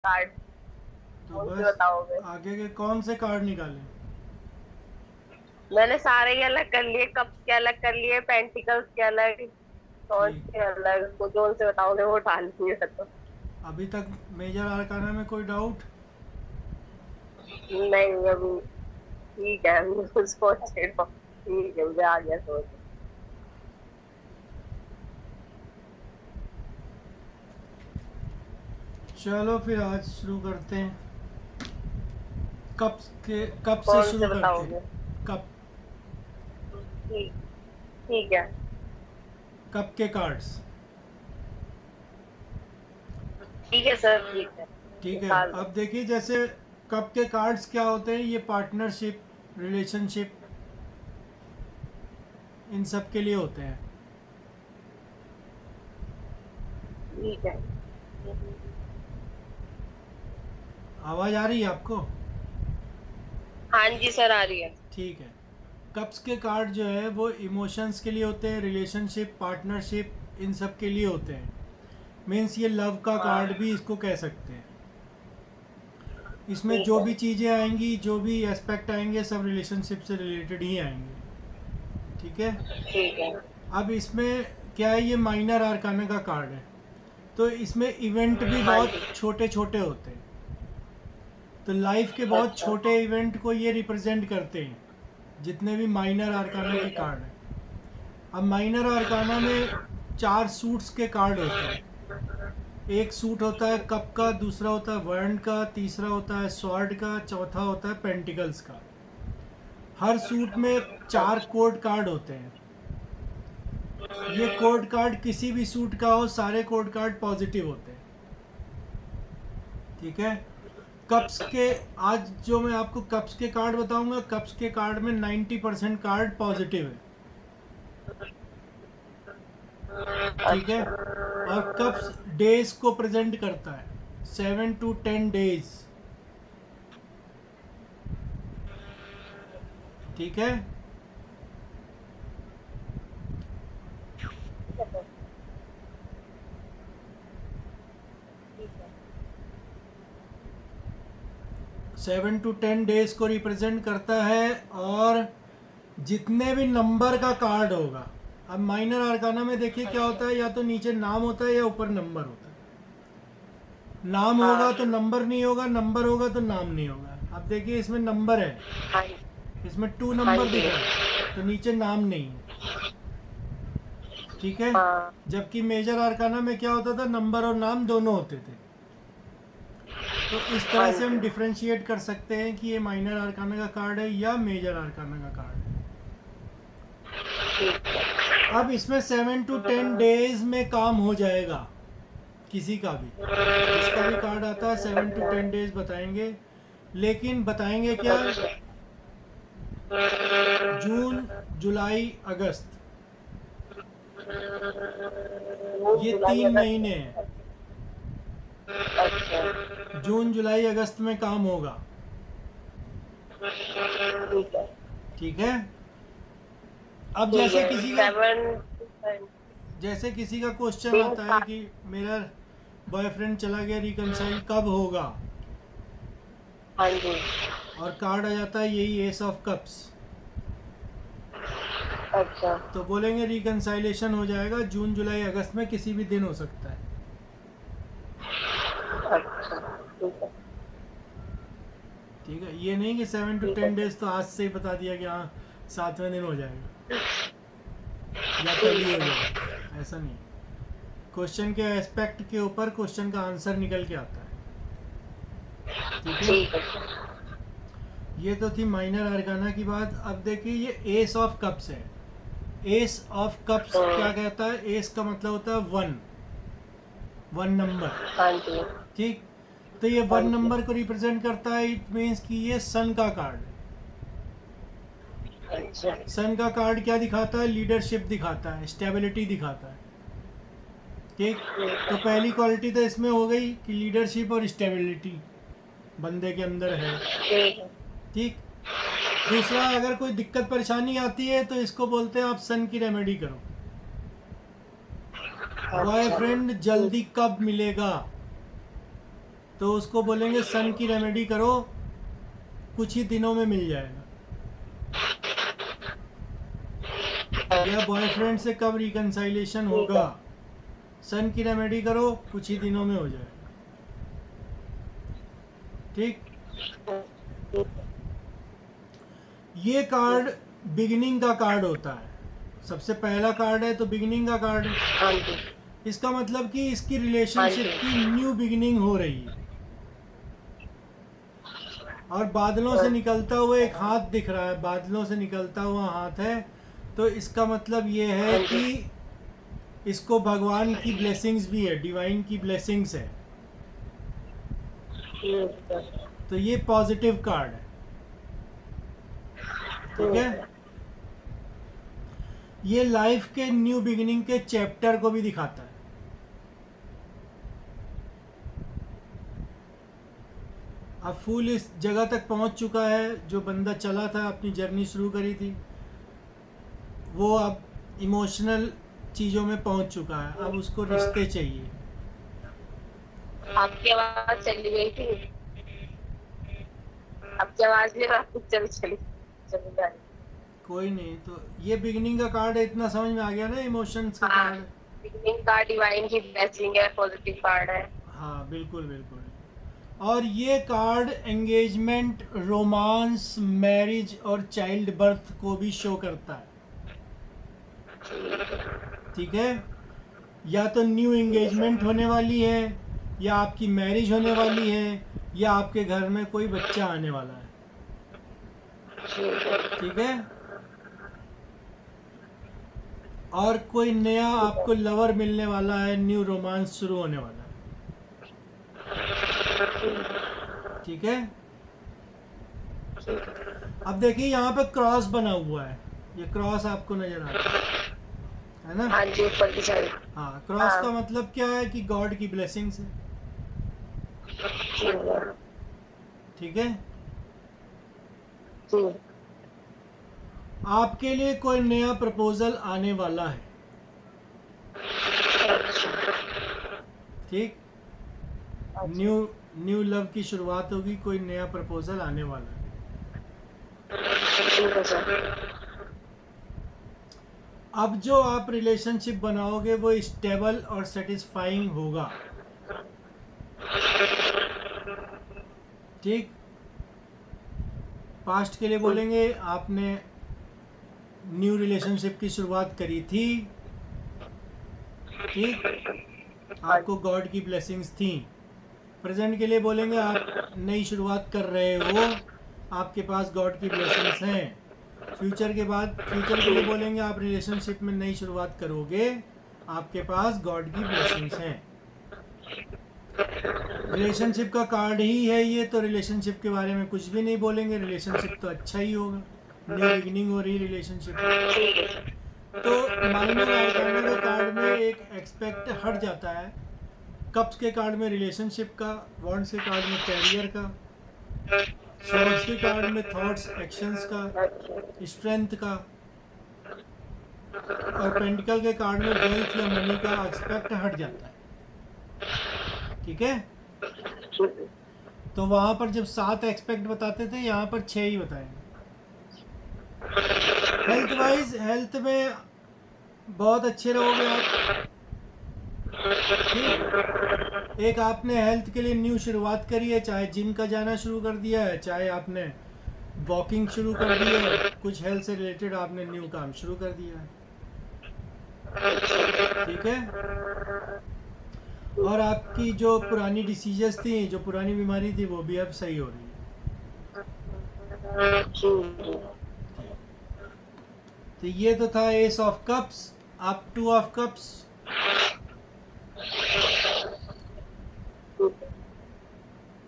Card तो कौन से बस बताओगे? आगे के कौन से कार्ड निकालें? मैंने सारे ही अलग कर लिए, कप के अलग कर लिए, पेंटिकल्स के अलग, सॉर्ड ठीक। के अलग, तो जो से बताओगे वो उठा लूंगी मैं तो। अभी तक मेजर आर्काना में कोई डाउट? नहीं अभी ठीक है, अभी सोच रही हूँ। ठीक है, मुझे आ गया सोच। चलो फिर आज शुरू करते हैं। कब कब से कौन शुरू से करते हैं? बताओगे? कब? ठीक, ठीक है। कब के कार्ड्स। ठीक है सर, ठीक है। ठीक है। निकाल दो। अब देखिए, जैसे कब के कार्ड्स क्या होते हैं, ये पार्टनरशिप, रिलेशनशिप, इन सब के लिए होते हैं। ठीक है। आवाज़ आ रही है आपको? हाँ जी सर, आ रही है। ठीक है। कप्स के कार्ड जो है वो इमोशंस के लिए होते हैं, रिलेशनशिप, पार्टनरशिप, इन सब के लिए होते हैं। मीन्स ये लव का कार्ड हाँ। भी इसको कह सकते हैं। इसमें ठीक जो है। भी चीज़ें आएंगी, जो भी एस्पेक्ट आएंगे, सब रिलेशनशिप से रिलेटेड ही आएंगे। ठीक है। ठीक है। अब इसमें क्या है, ये माइनर आर्काना का कार्ड है, तो इसमें इवेंट भी हाँ बहुत जी। छोटे छोटे होते हैं। तो लाइफ के बहुत अच्छा। छोटे इवेंट को ये रिप्रेजेंट करते हैं, जितने भी माइनर आर्काना के ठीक है। कार्ड हैं। अब माइनर आर्काना में 4 सूट्स के कार्ड होते हैं। एक सूट होता है कप का, दूसरा होता है वर्न का, तीसरा होता है स्वॉर्ड का, चौथा होता है पेंटिकल्स का। हर सूट में 4 कोड कार्ड होते हैं। ये कोड कार्ड किसी भी सूट का हो, सारे कोड कार्ड पॉजिटिव होते हैं। ठीक है। कप्स के, आज जो मैं आपको कप्स के कार्ड बताऊंगा, कप्स के कार्ड में 90% कार्ड पॉजिटिव है। ठीक है। अच्छा। और कप्स डेज को प्रेजेंट करता है, 7 to 10 डेज। ठीक है। 7 to 10 डेज को रिप्रेजेंट करता है। और जितने भी नंबर का कार्ड होगा, अब माइनर आर्काना में देखिए क्या होता है, या तो नीचे नाम होता है या ऊपर नंबर होता है। नाम होगा हाँ। तो नंबर नहीं होगा, नंबर होगा तो नाम नहीं होगा। अब देखिए इसमें नंबर है, हाँ। इसमें 2 हाँ नंबर जी। दिख रहा है, तो नीचे नाम नहीं है। ठीक है। हाँ। जबकि मेजर आर्काना में क्या होता था, नंबर और नाम दोनों होते थे। तो इस हाँ तरह से हम जी। डिफ्रेंशिएट कर सकते हैं कि ये माइनर आर्काना का कार्ड है या मेजर आर्काना का कार्ड है। ठीक है। अब इसमें 7 to 10 डेज में काम हो जाएगा, किसी का भी, जिसका भी कार्ड आता है 7 to 10 डेज बताएंगे। लेकिन बताएंगे क्या, अच्छा। जून, जुलाई, अगस्त, जून ये जुलाई 3 महीने हैं। अगस्त। अच्छा। जून, जुलाई, अगस्त में काम होगा। ठीक है। ठीक है। अब ठीक जैसे है। किसी का, 7 जैसे किसी का क्वेश्चन दिन आता है का। कि मेरा बॉयफ्रेंड चला गया, रिकनसाइल कब होगा, हाँ जी। और कार्ड आ जाता है यही एस ऑफ कप्स, अच्छा। तो बोलेंगे रिकनसाइलेशन हो जाएगा जून, जुलाई, अगस्त में किसी भी दिन हो सकता है। अच्छा। ठीक है। ठीक है। ये नहीं कि 7 to ठीक है 10 सर। डेज तो आज से ही बता दिया कि हाँ 7वें दिन हो जाएगा या कल ही ठीक हो है। जाएगा, ऐसा नहीं। क्वेश्चन के एस्पेक्ट के ऊपर क्वेश्चन का आंसर निकल के आता है। ठीक है। ठीक है सर। ये तो थी माइनर आर्काना की बात। अब देखिए ये एस ऑफ कप्स है। एस ऑफ कप्स तो क्या कहता है, एस का मतलब होता है 1, 1 नंबर। हाँ जी। ठीक। तो ये हाँ 1 जी। नंबर को रिप्रेजेंट करता है, इट मीन्स कि ये सन का कार्ड है। अच्छा। सन का कार्ड क्या दिखाता है, लीडरशिप दिखाता है, स्टेबिलिटी दिखाता है। ठीक। ठीक तो है। पहली क्वालिटी तो इसमें हो गई कि लीडरशिप और स्टेबिलिटी बंदे के अंदर है। ठीक है। ठीक। दूसरा, अगर कोई दिक्कत परेशानी आती है तो इसको बोलते हैं आप सन की रेमेडी करो। अच्छा। बॉयफ्रेंड ठीक। जल्दी कब मिलेगा, तो उसको बोलेंगे सन की रेमेडी करो, कुछ ही दिनों में मिल जाएगा। या बॉयफ्रेंड से कब रिकंसाइलेशन होगा, सन की रेमेडी करो, कुछ ही दिनों में हो जाएगा। ठीक, ये कार्ड बिगिनिंग का कार्ड होता है। सबसे पहला कार्ड है तो बिगिनिंग का कार्ड है। हाँ जी। इसका मतलब कि इसकी रिलेशनशिप की न्यू बिगिनिंग हो रही है। और बादलों से निकलता हुआ एक हाथ दिख रहा है, बादलों से निकलता हुआ हाथ है, तो इसका मतलब ये है कि इसको भगवान की ब्लेसिंग्स भी है, डिवाइन की ब्लेसिंग्स है। तो ये पॉजिटिव कार्ड है। ठीक है, ये लाइफ के न्यू बिगिनिंग के चैप्टर को भी दिखाता है। अब फूल इस जगह तक पहुंच चुका है, जो बंदा चला था, अपनी जर्नी शुरू करी थी, वो अब इमोशनल चीज़ों में पहुंच चुका है। अब उसको रिश्ते चाहिए। आपकी आवाज चली गई थी, आपकी आवाज भी चली जा रही। कोई नहीं, तो ये बिगिनिंग का कार्ड है, इतना समझ में आ गया ना, इमोशंस का हाँ, कार्ड। बिगिनिंग कार्ड डिवाइन की ब्लेसिंग है, पॉजिटिव कार्ड है। हाँ बिल्कुल बिल्कुल। और ये कार्ड एंगेजमेंट, रोमांस, मैरिज और चाइल्ड बर्थ को भी शो करता है। ठीक है, या तो न्यू एंगेजमेंट होने वाली है, या आपकी मैरिज होने वाली है, या आपके घर में कोई बच्चा आने वाला है। ठीक है, और कोई नया आपको लवर मिलने वाला है, न्यू रोमांस शुरू होने वाला है। ठीक है, अब देखिए यहाँ पे क्रॉस बना हुआ है, ये क्रॉस आपको नजर आ रहा है ना? हाँ जी, ऊपर की साइड। हाँ, क्रॉस का मतलब क्या है कि गॉड की ब्लेसिंग्स है। ठीक है, आपके लिए कोई नया प्रपोजल आने वाला है। ठीक, न्यू लव की शुरुआत होगी, कोई नया प्रपोजल आने वाला है। अब जो आप रिलेशनशिप बनाओगे वो स्टेबल और सेटिस्फाइंग होगा। ठीक, पास्ट के लिए बोलेंगे आपने न्यू रिलेशनशिप की शुरुआत करी थी। ठीक, आपको गॉड की ब्लेसिंग्स थी। प्रेजेंट के लिए बोलेंगे आप नई शुरुआत कर रहे हो, आपके पास गॉड की ब्लेसिंग्स हैं। फ्यूचर के लिए बोलेंगे आप रिलेशनशिप में नई शुरुआत करोगे, आपके पास गॉड की ब्लेसिंग्स हैं। रिलेशनशिप का कार्ड ही है ये, तो रिलेशनशिप के बारे में कुछ भी नहीं बोलेंगे, रिलेशनशिप तो अच्छा ही होगा, न्यू बिगिनिंग हो रही है रिलेशनशिप। तो माइनर आर्काना के कार्ड में एक एक्सपेक्ट हट जाता है, कप्स के कार्ड में रिलेशनशिप का, वॉन्ड्स के कार्ड में कैरियर का, सोर्स के कार्ड में थॉट्स, एक्शंस का, स्ट्रेंथ का, और पेंटिकल के कार्ड में वेल्थ या मनी का एक्सपेक्ट हट जाता है। ठीक है, तो वहां पर जब 7 एक्सपेक्ट बताते थे, यहाँ पर 6 ही बताएंगे। हेल्थ वाइज, हेल्थ में बहुत अच्छे रहोगे आप। ठीक, एक आपने हेल्थ के लिए न्यू शुरुआत करी है, चाहे जिम का जाना शुरू कर दिया है, चाहे आपने वॉकिंग शुरू कर दी है, कुछ हेल्थ से रिलेटेड आपने न्यू काम शुरू कर दिया है। ठीक है, और आपकी जो पुरानी डिसीजेस थी, जो पुरानी बीमारी थी, वो भी अब सही हो रही है। तो ये तो था एस ऑफ कप्स। अब 2 of cups.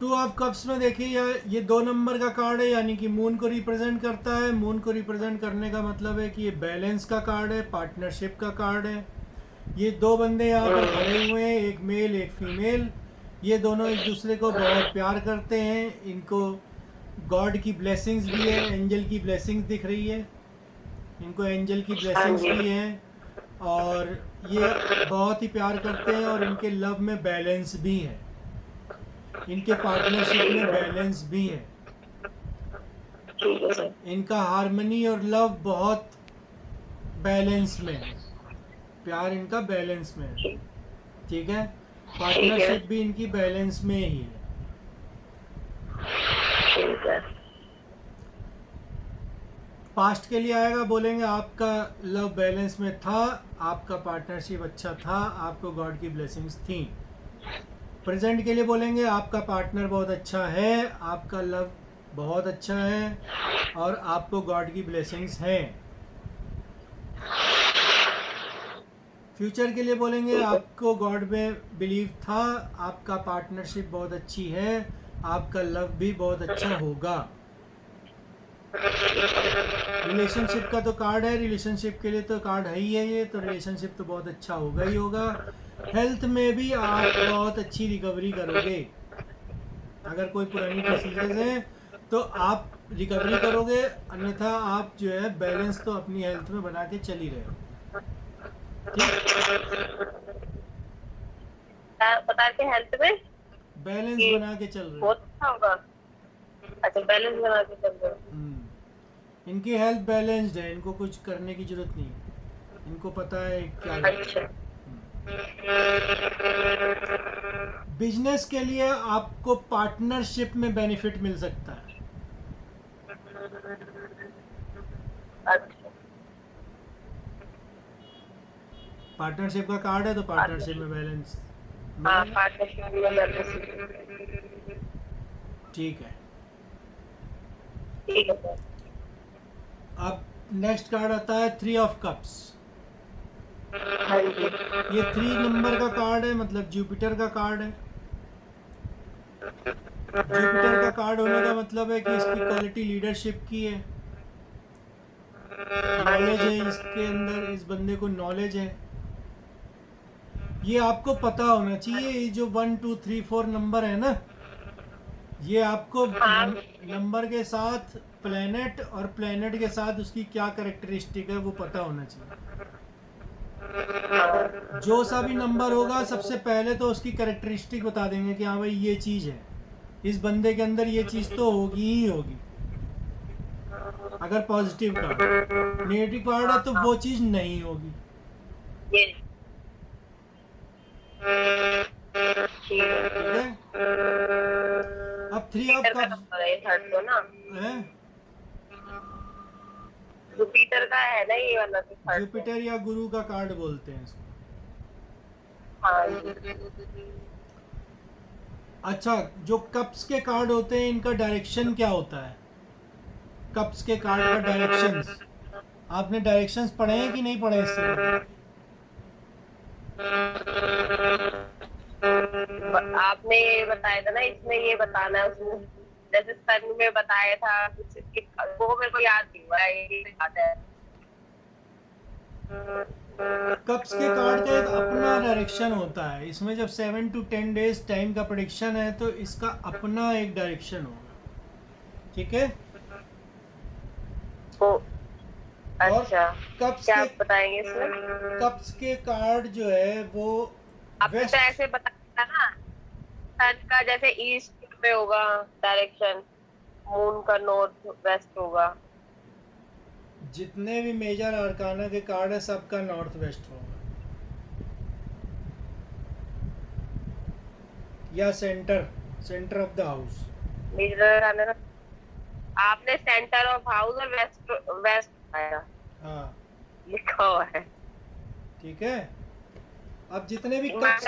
Two of cups में देखिए ये 2 नंबर का कार्ड है, यानी कि मून को रिप्रेजेंट करता है। मून को रिप्रेजेंट करने का मतलब है कि ये बैलेंस का कार्ड है, पार्टनरशिप का कार्ड है। ये 2 बंदे यहाँ पर खड़े हुए हैं, एक मेल एक फीमेल। ये दोनों एक दूसरे को बहुत प्यार करते हैं, इनको गॉड की ब्लेसिंग्स भी है, एंजल की ब्लेसिंग्स दिख रही है, इनको एंजल की ब्लेसिंग्स भी हैं, और ये बहुत ही प्यार करते हैं, और इनके लव में बैलेंस भी है। इनके पार्टनरशिप में बैलेंस भी है। ठीक है सर। इनका हार्मनी और लव बहुत बैलेंस में है, प्यार इनका बैलेंस में है। ठीक ठीक है, पार्टनरशिप भी इनकी बैलेंस में ही है। ठीक है। पास्ट के लिए आएगा, बोलेंगे आपका लव बैलेंस में था, आपका पार्टनरशिप अच्छा था, आपको गॉड की ब्लेसिंग्स थी। प्रेजेंट के लिए बोलेंगे आपका पार्टनर बहुत अच्छा है, आपका लव बहुत अच्छा है और आपको गॉड की ब्लेसिंग्स हैं। फ्यूचर के लिए बोलेंगे आपको गॉड में बिलीव था, आपका पार्टनरशिप बहुत अच्छी है, आपका लव भी बहुत अच्छा होगा। रिलेशनशिप का तो कार्ड है, रिलेशनशिप के लिए तो कार्ड है ही है ये, तो रिलेशनशिप तो बहुत अच्छा होगा ही होगा। हेल्थ में भी आप बहुत अच्छी रिकवरी करोगे। अगर कोई पुरानी डिसीजेज हैं तो आप रिकवरी करोगे, अन्यथा आप जो है बैलेंस तो अपनी हेल्थ में बना के चल ही रहे हो। बता के हेल्थ में बैलेंस बना के चल रहे हो। बहुत अच्छा होगा। अच्छा, बैलेंस बना के चल रहे हो। इनकी हेल्थ बैलेंस्ड है, इनको कुछ करने की जरूरत नहीं है, इनको पता है क्या करना है। अच्छा। बिजनेस के लिए आपको पार्टनरशिप में बेनिफिट मिल सकता है। अच्छा, पार्टनरशिप का कार्ड है तो पार्टनरशिप में बैलेंस। हाँ, पार्टनरशिप में बैलेंस। ठीक है। ठीक है सर। अब नेक्स्ट कार्ड आता है 3 ऑफ कप्स। हाँ जी। ये 3 नंबर का कार्ड है, मतलब जुपिटर का कार्ड है। जुपिटर का कार्ड होने का मतलब है कि इसकी क्वालिटी लीडरशिप की है, नॉलेज है इसके अंदर, इस बंदे को नॉलेज है। ये आपको पता होना चाहिए, ये जो 1 2 3 4 नंबर है ना, ये आपको नंबर के साथ प्लेनेट और प्लेनेट के साथ उसकी क्या कैरेक्टरिस्टिक है वो पता होना चाहिए। जो सा भी नंबर होगा सबसे पहले तो उसकी कैरेक्टरिस्टिक बता देंगे कि हाँ भाई ये चीज़ है, इस बंदे के अंदर ये चीज़ तो होगी ही होगी। अगर पॉजिटिव कार्ड, नेगेटिव कार्ड है तो वो चीज़ नहीं होगी। ठीक है। अब 3 ऑफ कप्स है, जुपिटर का है ना ये वाला। जुपिटर या गुरु का कार्ड बोलते हैं इसको। हाँ। अच्छा, जो कप्स के कार्ड होते हैं इनका डायरेक्शन क्या होता है? कप्स के कार्ड का डायरेक्शंस, आपने डायरेक्शंस पढ़े हैं कि नहीं पढ़े इससे पहले? आपने ये बताया था ना, इसमें ये बताना है, उसमें जैसे सन में बताया था कुछ, वो मेरे को याद नहीं हुआ, ये याद है। कप्स के कार्ड का एक अपना डायरेक्शन होता है, इसमें जब 7 to 10 डेज टाइम का प्रेडिक्शन है तो इसका अपना एक डायरेक्शन होगा। ठीक है। अच्छा, कप्स क्या के बताएंगे इसमें? कप्स के कार्ड जो है वो आपने तो ऐसे बताया ना, सन का जैसे ईस्ट पे होगा डायरेक्शन, मून का नॉर्थ वेस्ट होगा। जितने भी मेजर आर्काना के कार्ड है सबका नॉर्थ वेस्ट होगा या centre of the house. Major arcana आपने सेंटर ऑफ हाउस और वेस्ट आया, हाँ लिखा हुआ है। ठीक है। अब जितने भी कप्स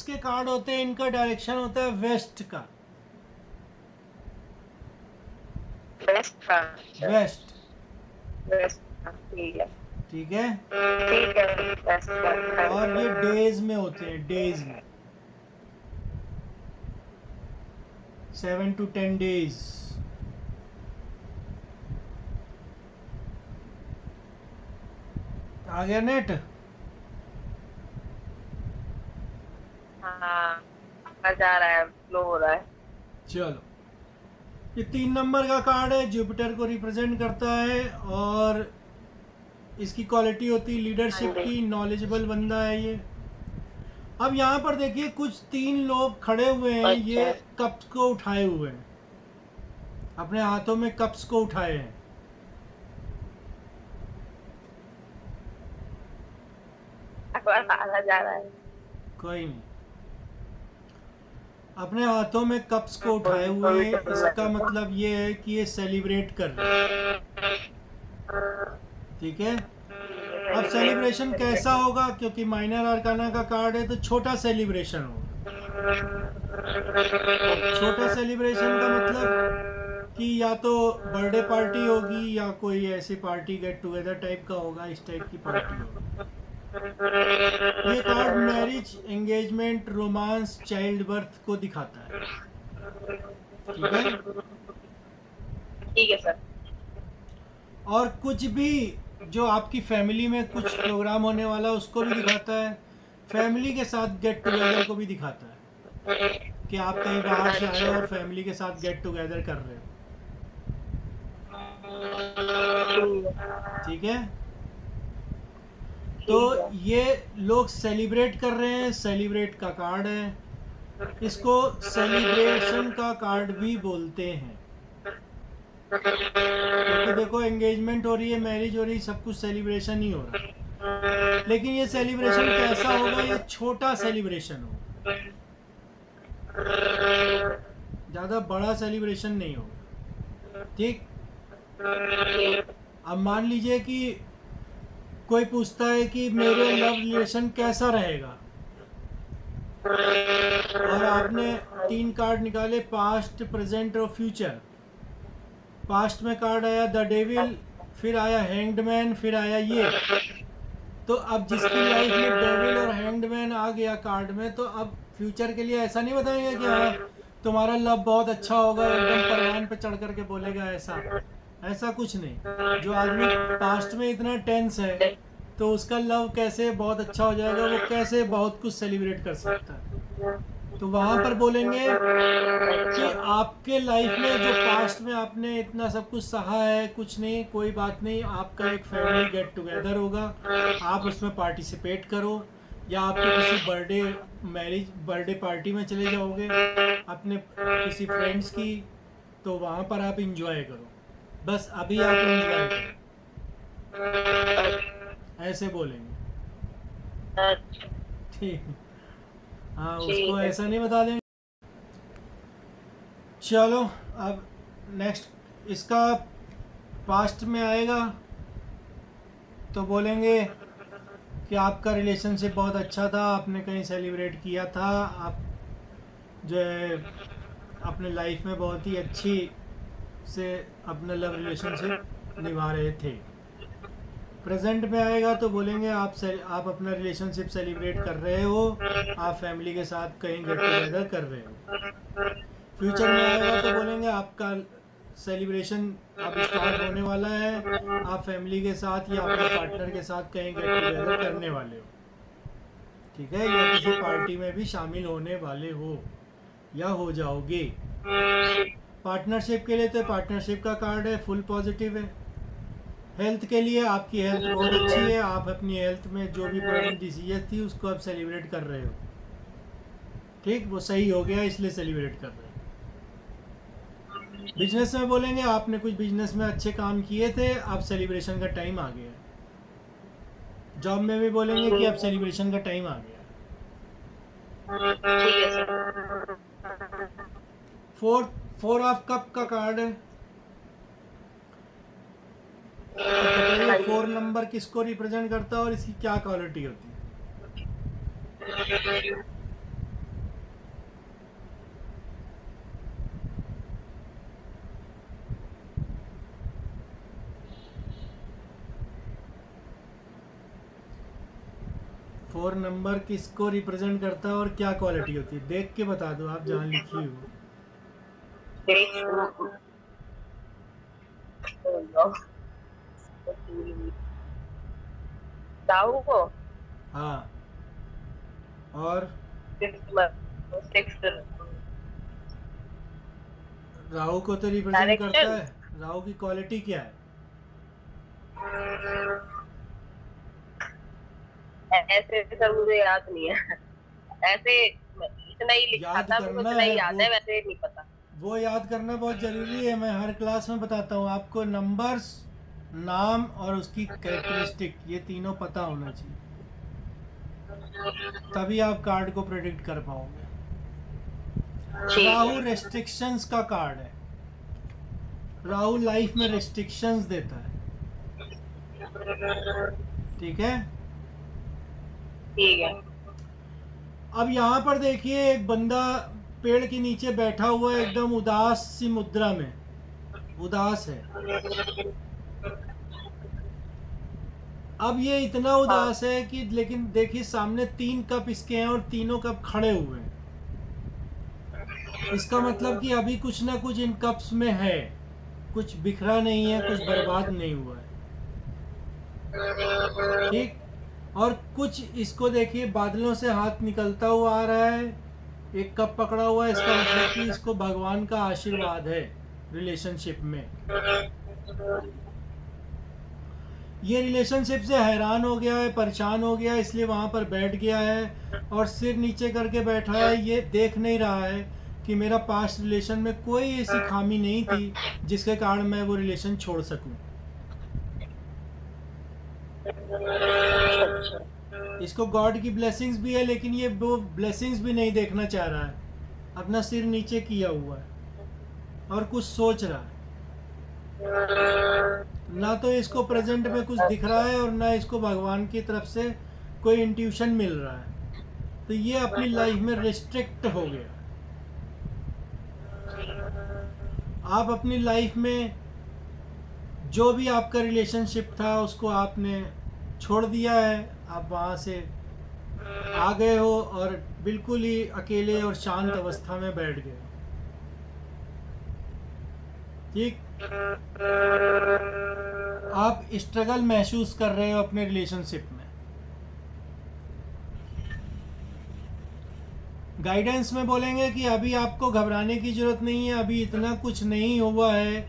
के कार्ड होते हैं इनका डायरेक्शन होता है वेस्ट का। वेस्ट का? वेस्ट। ठीक है। ठीक है। ठीक है, वेस्ट का। और ये डेज में होते हैं, डेज में 7 to 10 डेज। आ गया नेट? हाँ, जा रहा है, फ्लो हो रहा है। चलो, ये 3 नंबर का कार्ड है, जुपिटर को रिप्रेजेंट करता है और इसकी क्वालिटी होती है लीडरशिप की, नॉलेजेबल बंदा है ये। अब यहाँ पर देखिए कुछ 3 लोग खड़े हुए हैं, ये अच्छा। कप्स को उठाए हुए हैं, अपने हाथों में कप्स को उठाए हैं। आधा जा रहा है। कोई नहीं, अपने हाथों में कप्स को उठाए हुए हैं, इसका मतलब ये है कि ये सेलिब्रेट कर रहे हैं। ठीक है, अब सेलिब्रेशन कैसा होगा, क्योंकि माइनर आर्काना का कार्ड है तो छोटा सेलिब्रेशन होगा। छोटा सेलिब्रेशन का मतलब कि या तो बर्थडे पार्टी होगी या कोई ऐसी पार्टी गेट टुगेदर टाइप का होगा, इस टाइप की पार्टी होगी। ये card marriage, engagement, romance, child birth को दिखाता है। ठीक है, ठीक है सर। और कुछ भी जो आपकी फैमिली में कुछ प्रोग्राम होने वाला है उसको भी दिखाता है, फैमिली के साथ गेट टुगेदर को भी दिखाता है कि आप कहीं बाहर से आए और फैमिली के साथ गेट टुगेदर कर रहे हो। ठीक है, तो ये लोग सेलिब्रेट कर रहे हैं, सेलिब्रेट का कार्ड है, इसको सेलिब्रेशन का कार्ड भी बोलते हैं। क्योंकि देखो एंगेजमेंट हो रही है, मैरिज हो रही है, सब कुछ सेलिब्रेशन ही हो रहा है, लेकिन ये सेलिब्रेशन कैसा होगा, ये छोटा सेलिब्रेशन होगा, ज़्यादा बड़ा सेलिब्रेशन नहीं होगा। ठीक, अब मान लीजिए कि कोई पूछता है कि मेरे लव रिलेशन कैसा रहेगा, और आपने 3 कार्ड निकाले, पास्ट, प्रेजेंट और फ्यूचर। पास्ट में कार्ड आया द डेविल, फिर आया हैंग्ड मैन, फिर आया ये। तो अब जिसकी लाइफ में डेविल और हैंग्ड मैन आ गया कार्ड में, तो अब फ्यूचर के लिए ऐसा नहीं बताएंगे कि हाँ तुम्हारा लव बहुत अच्छा होगा, एकदम परवान पे चढ़ करके बोलेगा, ऐसा कुछ नहीं। जो आदमी पास्ट में इतना टेंस है तो उसका लव कैसे बहुत अच्छा हो जाएगा, वो कैसे बहुत कुछ सेलिब्रेट कर सकता है। तो वहाँ पर बोलेंगे कि आपके लाइफ में जो पास्ट में आपने इतना सब कुछ सहा है, कुछ नहीं, कोई बात नहीं, आपका एक फैमिली गेट टुगेदर होगा, आप उसमें पार्टिसिपेट करो, या आपके किसी बर्थडे, मैरिज, बर्थडे पार्टी में चले जाओगे अपने किसी फ्रेंड्स की, तो वहाँ पर आप इंजॉय करो, बस अभी आप इंजॉय करो, ऐसे बोलेंगे। ठीक, हाँ, उसको ऐसा नहीं बता देंगे। चलो, अब नेक्स्ट इसका पास्ट में आएगा तो बोलेंगे कि आपका रिलेशनशिप बहुत अच्छा था, आपने कहीं सेलिब्रेट किया था, आप जो है अपने लाइफ में बहुत ही अच्छी से अपना लव रिलेशनशिप निभा रहे थे। प्रेजेंट में आएगा तो बोलेंगे आप अपना रिलेशनशिप सेलिब्रेट कर रहे हो, आप फैमिली के साथ कहीं गेट टुगेदर कर रहे हो। फ्यूचर में आएगा तो बोलेंगे आपका सेलिब्रेशन अब स्टार्ट होने वाला है, आप फैमिली के साथ या अपने पार्टनर के साथ कहीं गेट टुगेदर करने वाले हो। ठीक है, या किसी पार्टी में भी शामिल होने वाले हो या हो जाओगे। पार्टनरशिप के लिए तो पार्टनरशिप का कार्ड है, फुल पॉजिटिव है। हेल्थ के लिए आपकी हेल्थ बहुत अच्छी है, आप अपनी हेल्थ में जो भी पुरानी डिसीजेस थी उसको आप सेलिब्रेट कर रहे हो। ठीक, वो सही हो गया इसलिए सेलिब्रेट कर रहे हो। बिजनेस में बोलेंगे आपने कुछ बिजनेस में अच्छे काम किए थे, अब सेलिब्रेशन का टाइम आ गया। जॉब में भी बोलेंगे कि अब सेलिब्रेशन का टाइम आ गया। फोर ऑफ कप का कार्ड है। बताइए 4 नंबर किसको रिप्रेजेंट करता है और इसकी क्या क्वालिटी होती है? फोर नंबर किसको रिप्रेजेंट करता है और क्या क्वालिटी होती है? देख के बता दो आप जहाँ लिखी हो। राहु को? हाँ, और राहु को तो रिप्रेजेंट करता है। राहु की क्वालिटी क्या है? ऐसे सर मुझे याद नहीं है। ऐसे इतना ही लिखा याद था, मेरे को करना इतना ही है याद है, वैसे नहीं पता। वो याद करना बहुत ज़रूरी है। मैं हर क्लास में बताता हूँ आपको, नंबर्स, नाम और उसकी कैरेक्टरिस्टिक, ये तीनों पता होना चाहिए, तभी आप कार्ड को प्रेडिक्ट कर पाओगे। ठीक राहु है। रेस्ट्रिक्शंस का कार्ड है। राहु लाइफ में रेस्ट्रिक्शंस देता है, ठीक है। ठीक है। अब यहाँ पर देखिए, एक बंदा पेड़ के नीचे बैठा हुआ है, एकदम उदास सी मुद्रा में, उदास है। अब ये इतना हाँ। उदास है कि, लेकिन देखिए सामने 3 कप इसके हैं और तीनों कप खड़े हुए हैं। इसका मतलब कि अभी कुछ ना कुछ इन कप्स में है, कुछ बिखरा नहीं है, कुछ बर्बाद नहीं हुआ है, ठीक। और कुछ इसको देखिए, बादलों से हाथ निकलता हुआ आ रहा है, एक कप पकड़ा हुआ है, इसका मतलब कि इसको भगवान का आशीर्वाद है रिलेशनशिप में। ये रिलेशनशिप से हैरान हो गया है, परेशान हो गया है, इसलिए वहाँ पर बैठ गया है और सिर नीचे करके बैठा है। ये देख नहीं रहा है कि मेरा पास्ट रिलेशन में कोई ऐसी खामी नहीं थी जिसके कारण मैं वो रिलेशन छोड़ सकूं। इसको गॉड की ब्लेसिंग्स भी है, लेकिन ये वो ब्लेसिंग्स भी नहीं देखना चाह रहा है, अपना सिर नीचे किया हुआ है और कुछ सोच रहा है। ना तो इसको प्रेजेंट में कुछ दिख रहा है और ना इसको भगवान की तरफ से कोई इंट्यूशन मिल रहा है, तो ये अपनी लाइफ में रिस्ट्रिक्ट हो गया। आप अपनी लाइफ में जो भी आपका रिलेशनशिप था उसको आपने छोड़ दिया है, आप वहाँ से आ गए हो और बिल्कुल ही अकेले और शांत अवस्था में बैठ गए हो, ठीक। आप स्ट्रगल महसूस कर रहे हो अपने रिलेशनशिप में। गाइडेंस में बोलेंगे कि अभी आपको घबराने की ज़रूरत नहीं है, अभी इतना कुछ नहीं हुआ है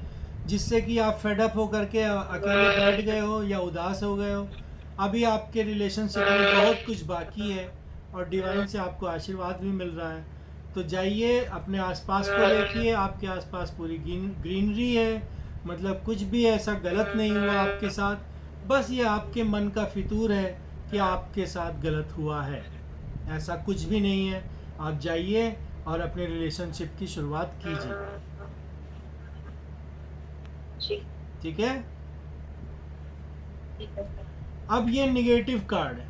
जिससे कि आप फेडअप होकर के अकेले बैठ गए हो या उदास हो गए हो। अभी आपके रिलेशनशिप में बहुत कुछ बाकी है और डिवाइन से आपको आशीर्वाद भी मिल रहा है। तो जाइए, अपने आसपास को देखिए, आपके आसपास पूरी ग्रीनरी है, मतलब कुछ भी ऐसा गलत नहीं हुआ आपके साथ, बस ये आपके मन का फितूर है कि आपके साथ गलत हुआ है, ऐसा कुछ भी नहीं है। आप जाइए और अपने रिलेशनशिप की शुरुआत कीजिए, ठीक है। अब ये निगेटिव कार्ड है,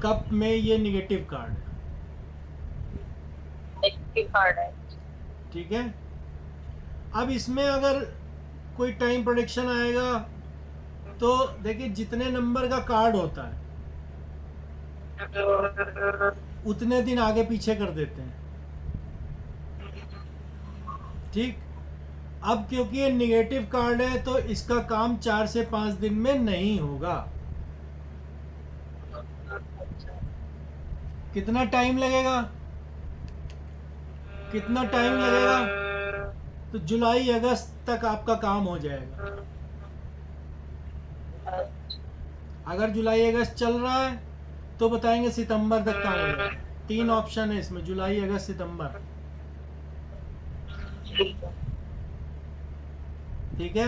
कप में ये निगेटिव कार्ड है, ठीक है। अब इसमें अगर कोई टाइम प्रोडिक्शन आएगा तो देखिए, जितने नंबर का कार्ड होता है उतने दिन आगे पीछे कर देते हैं, ठीक। अब क्योंकि ये निगेटिव कार्ड है तो इसका काम 4 से 5 दिन में नहीं होगा। कितना टाइम लगेगा, कितना टाइम लगेगा? तो जुलाई अगस्त तक आपका काम हो जाएगा। अगर जुलाई अगस्त चल रहा है तो बताएंगे सितंबर तक काम हो जाएगा। 3 ऑप्शन है इसमें, जुलाई अगस्त सितंबर, ठीक है।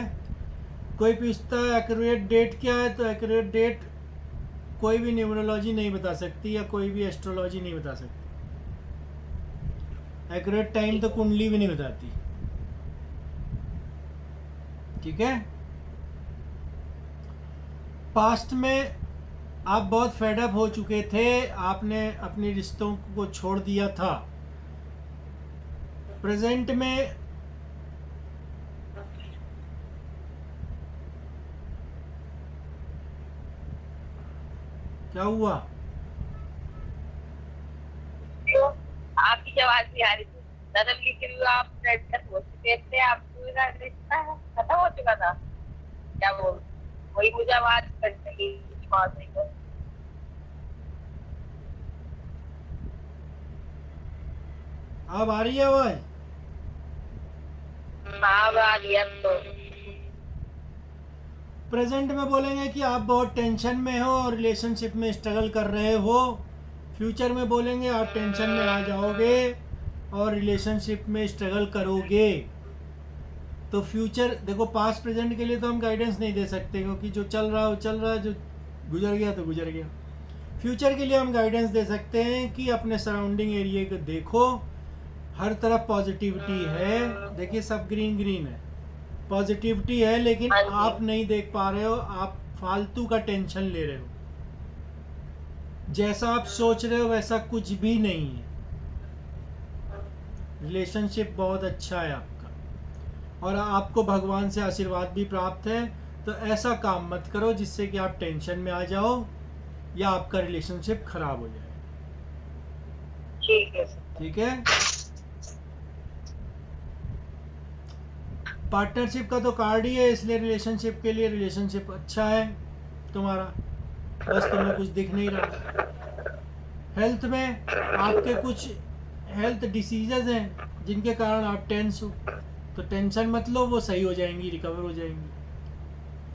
कोई पूछता है एक्यूरेट डेट क्या है, तो एक्यूरेट डेट कोई भी न्यूमरोलॉजी नहीं बता सकती या कोई भी एस्ट्रोलॉजी नहीं बता सकती। एक्यूरेट टाइम तो कुंडली भी नहीं बताती, ठीक है। पास्ट में आप बहुत फेडअप हो चुके थे, आपने अपने रिश्तों को छोड़ दिया था। प्रेजेंट में क्या हुआ? आपकी जब आवाज नहीं आ रही थी, सडनली फिर आप हो चुके थे, आपका रिश्ता खत्म हो चुका था क्या? वो वही मुझे आवाज कर रही। अब आ रही है आवाज? हाँ, आ गया। प्रेजेंट में बोलेंगे कि आप बहुत टेंशन में हो और रिलेशनशिप में स्ट्रगल कर रहे हो। फ्यूचर में बोलेंगे आप टेंशन में आ जाओगे और रिलेशनशिप में स्ट्रगल करोगे। तो फ्यूचर देखो, पास्ट प्रेजेंट के लिए तो हम गाइडेंस नहीं दे सकते क्योंकि जो चल रहा है वो चल रहा है, जो गुजर गया तो गुजर गया। फ्यूचर के लिए हम गाइडेंस दे सकते हैं कि अपने सराउंडिंग एरिया को देखो, हर तरफ पॉजिटिविटी है। देखिए सब ग्रीन ग्रीन है, पॉजिटिविटी है, लेकिन हाँ जी। आप नहीं देख पा रहे हो, आप फालतू का टेंशन ले रहे हो। जैसा आप सोच रहे हो वैसा कुछ भी नहीं है। रिलेशनशिप बहुत अच्छा है आपका और आपको भगवान से आशीर्वाद भी प्राप्त है। तो ऐसा काम मत करो जिससे कि आप टेंशन में आ जाओ या आपका रिलेशनशिप खराब हो जाए। ठीक है सर। ठीक है। पार्टनरशिप का तो कार्ड ही है, इसलिए रिलेशनशिप के लिए रिलेशनशिप अच्छा है तुम्हारा, बस तुम्हें कुछ दिख नहीं रहा। हेल्थ में आपके कुछ हेल्थ डिसीजेज हैं जिनके कारण आप टेंस हो, तो टेंशन मत लो, वो सही हो जाएंगी, रिकवर हो जाएंगी।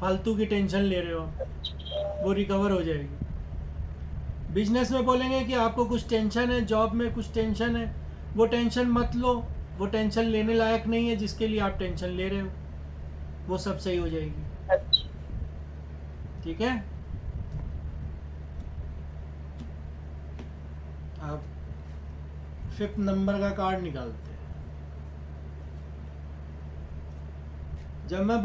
फालतू की टेंशन ले रहे हो आप, वो रिकवर हो जाएगी। बिजनेस में बोलेंगे कि आपको कुछ टेंशन है, जॉब में कुछ टेंशन है, वो टेंशन मत लो, वो टेंशन लेने लायक नहीं है जिसके लिए आप टेंशन ले रहे हो, वो सब सही हो जाएगी। अच्छा। ठीक है। अब 5th नंबर का कार्ड निकालते हैं। जब मैं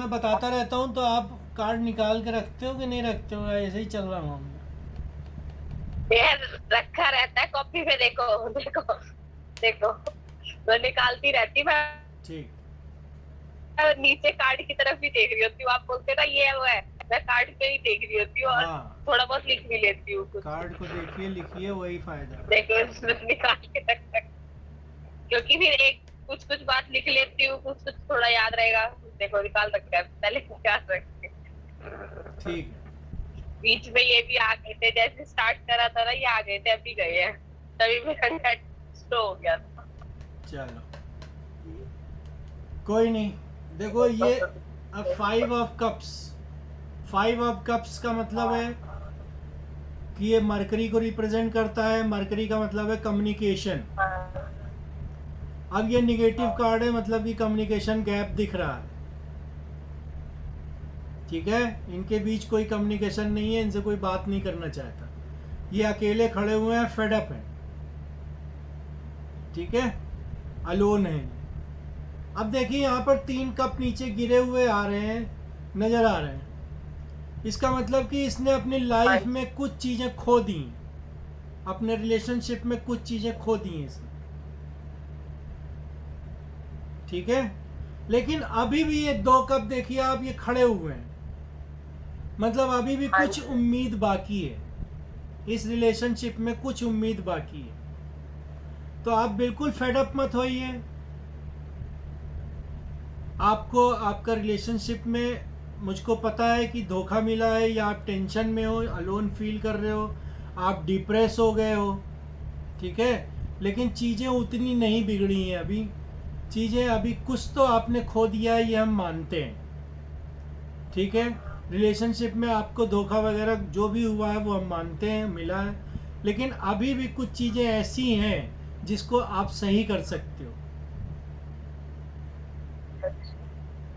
बताता रहता हूँ तो आप कार्ड निकाल के रखते हो कि नहीं रखते हो, ऐसे ही चल रहा हूँ। यार रखा रहता है कॉपी में, देखो देखो देखो, तो निकालती रहती मैं। ठीक। नीचे कार्ड की तरफ भी देख रही होती हूँ, आप बोलते ना ये वो है, मैं कार्ड पे ही देख रही होती हूँ और हाँ, थोड़ा बहुत लिख भी लेती हूँ कुछ। कार्ड को देखिए, लिखिए, वही फायदा है। देखो इसमें निकाल के रख रख, क्योंकि फिर एक कुछ कुछ बात लिख लेती हूँ, कुछ कुछ थोड़ा याद रहेगा। देखो निकाल रखा है, पहले याद रख के। ठीक है। बीच में ये भी आ गए थे, जैसे स्टार्ट करा था ना, ये आ गए थे, अभी गए हैं, तभी मेरा नेट स्लो हो गया था। चलो कोई नहीं। देखो ये अब 5 ऑफ कप्स, 5 ऑफ कप्स का मतलब है कि ये मरकरी को रिप्रेजेंट करता है। मरकरी का मतलब है कम्युनिकेशन। अब ये निगेटिव कार्ड है, मतलब कि कम्युनिकेशन गैप दिख रहा है। ठीक है, इनके बीच कोई कम्युनिकेशन नहीं है, इनसे कोई बात नहीं करना चाहता, ये अकेले खड़े हुए हैं, फेड अप हैं। ठीक है, अलोन है। अब देखिए यहाँ पर 3 कप नीचे गिरे हुए आ रहे हैं, नजर आ रहे हैं। इसका मतलब कि इसने अपनी लाइफ में कुछ चीजें खो दी, अपने रिलेशनशिप में कुछ चीजें खो दी हैं इसने। ठीक है, लेकिन अभी भी ये 2 कप देखिए आप, ये खड़े हुए हैं, मतलब अभी भी कुछ उम्मीद बाकी है, इस रिलेशनशिप में कुछ उम्मीद बाकी है। तो आप बिल्कुल फेड अप मत होइए। आपको आपका रिलेशनशिप में, मुझको पता है कि धोखा मिला है, या आप टेंशन में हो, अलोन फील कर रहे हो, आप डिप्रेस हो गए हो। ठीक है, लेकिन चीज़ें उतनी नहीं बिगड़ी हैं अभी, चीज़ें अभी कुछ तो आपने खो दिया है, ये हम मानते हैं। ठीक है, रिलेशनशिप में आपको धोखा वगैरह जो भी हुआ है वो हम मानते हैं, मिला है, लेकिन अभी भी कुछ चीज़ें ऐसी हैं जिसको आप सही कर सकते हो।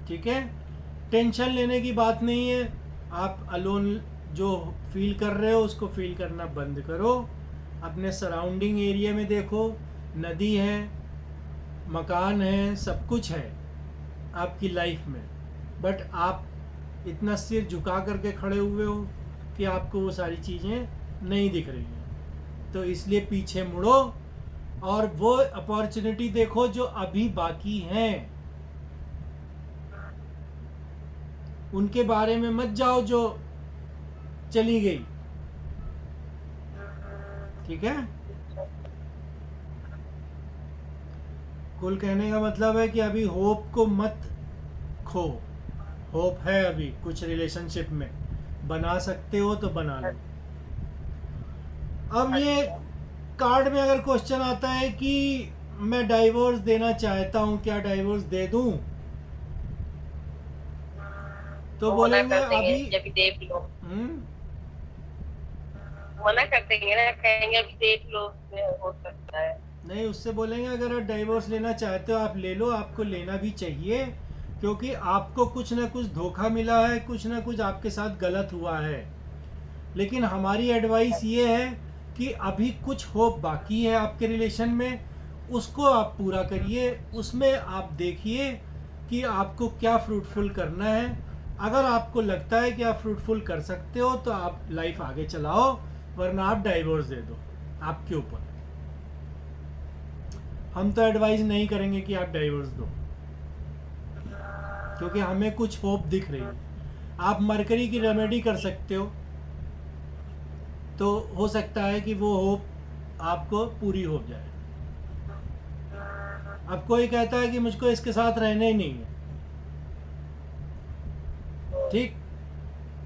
ठीक है, टेंशन लेने की बात नहीं है। आप अलोन जो फील कर रहे हो उसको फील करना बंद करो। अपने सराउंडिंग एरिया में देखो, नदी है, मकान है, सब कुछ है आपकी लाइफ में, बट आप इतना सिर झुका करके खड़े हुए हो कि आपको वो सारी चीज़ें नहीं दिख रही हैं। तो इसलिए पीछे मुड़ो और वो अपॉर्चुनिटी देखो जो अभी बाकी हैं, उनके बारे में मत जाओ जो चली गई। ठीक है, कुल कहने का मतलब है कि अभी होप को मत खो। होप है अभी कुछ रिलेशनशिप में, बना सकते हो तो बना लो। अब ये कार्ड में अगर क्वेश्चन आता है कि मैं डाइवोर्स देना चाहता हूं, क्या डाइवोर्स दे दूं, तो वो मना बोलेंगे कर देंगे अभी जब देख लो, हम्म, मना कर देंगे ना, कहेंगे अभी देख लो, उसमें हो सकता है। नहीं, उससे बोलेंगे अगर आप डाइवोर्स लेना चाहते हो आप ले लो, आपको लेना भी चाहिए, क्योंकि आपको कुछ ना कुछ धोखा मिला है, कुछ ना कुछ आपके साथ गलत हुआ है। लेकिन हमारी एडवाइस ये है कि अभी कुछ होप बाकी है आपके रिलेशन में, उसको आप पूरा करिए, उसमें आप देखिए कि आपको क्या फ्रूटफुल करना है। अगर आपको लगता है कि आप फ्रूटफुल कर सकते हो तो आप लाइफ आगे चलाओ, वरना आप डाइवोर्स दे दो, आपके ऊपर। हम तो एडवाइस नहीं करेंगे कि आप डाइवोर्स दो, क्योंकि हमें कुछ होप दिख रही है। आप मरकरी की रेमेडी कर सकते हो, तो हो सकता है कि वो होप आपको पूरी हो जाए। अब कोई कहता है कि मुझको इसके साथ रहना ही नहीं है, ठीक,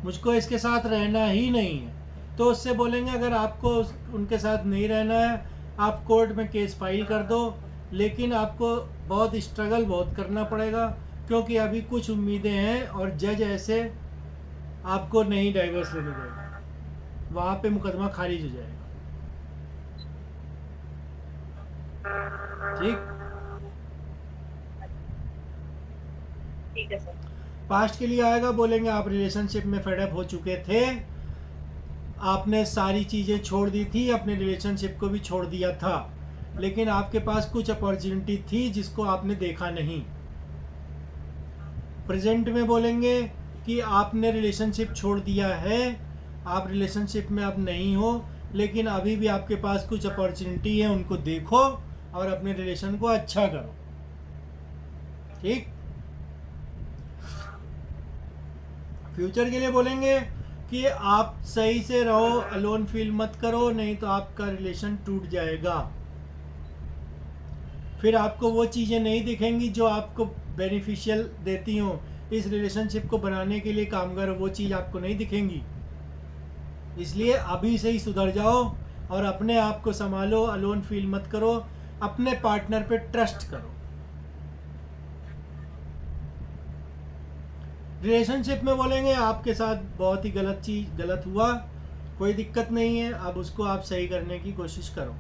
मुझको इसके साथ रहना ही नहीं है, तो उससे बोलेंगे अगर आपको उनके साथ नहीं रहना है आप कोर्ट में केस फाइल कर दो, लेकिन आपको बहुत स्ट्रगल बहुत करना पड़ेगा, क्योंकि अभी कुछ उम्मीदें हैं और जज ऐसे आपको नहीं डाइवर्स लेने देगा, वहाँ पे मुकदमा खारिज हो जाएगा। ठीक, ठीक है सर। पास्ट के लिए आएगा, बोलेंगे आप रिलेशनशिप में फेडअप हो चुके थे, आपने सारी चीज़ें छोड़ दी थी, अपने रिलेशनशिप को भी छोड़ दिया था, लेकिन आपके पास कुछ अपॉर्चुनिटी थी जिसको आपने देखा नहीं। प्रेजेंट में बोलेंगे कि आपने रिलेशनशिप छोड़ दिया है, आप रिलेशनशिप में अब नहीं हो, लेकिन अभी भी आपके पास कुछ अपॉर्चुनिटी है, उनको देखो और अपने रिलेशन को अच्छा करो। ठीक, फ्यूचर के लिए बोलेंगे कि आप सही से रहो, अलोन फील मत करो, नहीं तो आपका रिलेशन टूट जाएगा। फिर आपको वो चीज़ें नहीं दिखेंगी जो आपको बेनिफिशियल देती हों, इस रिलेशनशिप को बनाने के लिए कामगार, वो चीज़ आपको नहीं दिखेंगी। इसलिए अभी से ही सुधर जाओ और अपने आप को संभालो, अलोन फील मत करो, अपने पार्टनर पे ट्रस्ट करो। रिलेशनशिप में बोलेंगे आपके साथ बहुत ही गलत चीज़, गलत हुआ, कोई दिक्कत नहीं है, अब उसको आप सही करने की कोशिश करो।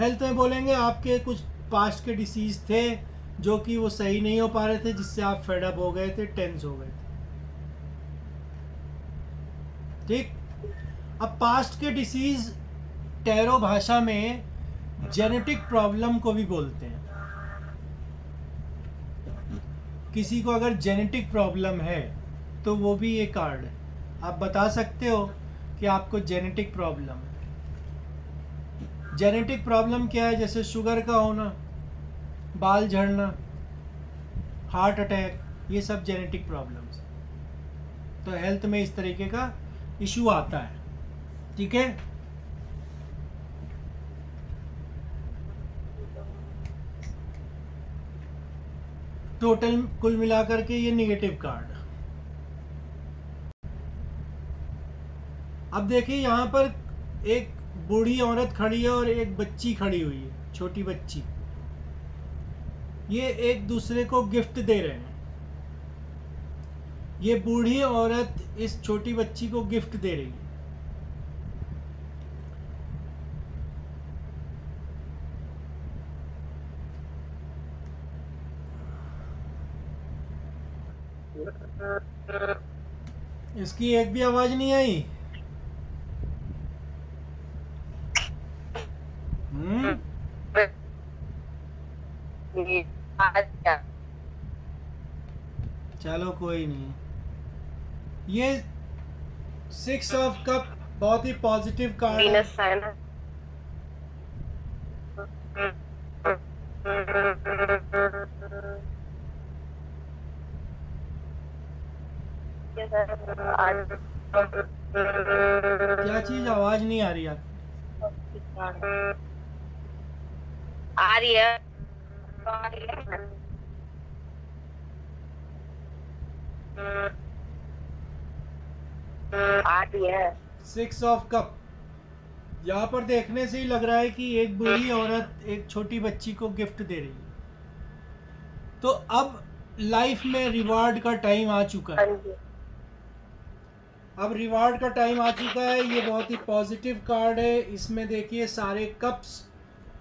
हेल्थ में बोलेंगे आपके कुछ पास्ट के डिसीज़ थे जो कि वो सही नहीं हो पा रहे थे, जिससे आप फेडअप हो गए थे, टेंस हो गए थे। ठीक, अब पास्ट के डिसीज़ टैरो भाषा में जेनेटिक प्रॉब्लम को भी बोलते हैं। किसी को अगर जेनेटिक प्रॉब्लम है तो वो भी ये कार्ड है, आप बता सकते हो कि आपको जेनेटिक प्रॉब्लम है। जेनेटिक प्रॉब्लम क्या है? जैसे शुगर का होना, बाल झड़ना, हार्ट अटैक, ये सब जेनेटिक प्रॉब्लम्स। तो हेल्थ में इस तरीके का इशू आता है। ठीक है, टोटल कुल मिलाकर के ये नेगेटिव कार्ड। अब देखिए यहाँ पर एक बूढ़ी औरत खड़ी है और एक बच्ची खड़ी हुई है, छोटी बच्ची। ये एक दूसरे को गिफ्ट दे रहे हैं। ये बूढ़ी औरत इस छोटी बच्ची को गिफ्ट दे रही है। इसकी एक भी आवाज नहीं आई। चलो कोई नहीं। ये 6 ऑफ कप बहुत ही पॉजिटिव कार्ड है। क्या चीज आवाज नहीं आ रही? आ रही है। आ रही है। 6 ऑफ कप यहाँ पर देखने से ही लग रहा है कि एक बूढ़ी औरत एक छोटी बच्ची को गिफ्ट दे रही है। तो अब लाइफ में रिवार्ड का टाइम आ चुका हाँ है। जी। अब रिवार्ड का टाइम आ चुका है। ये बहुत ही पॉजिटिव कार्ड है। इसमें देखिए सारे कप्स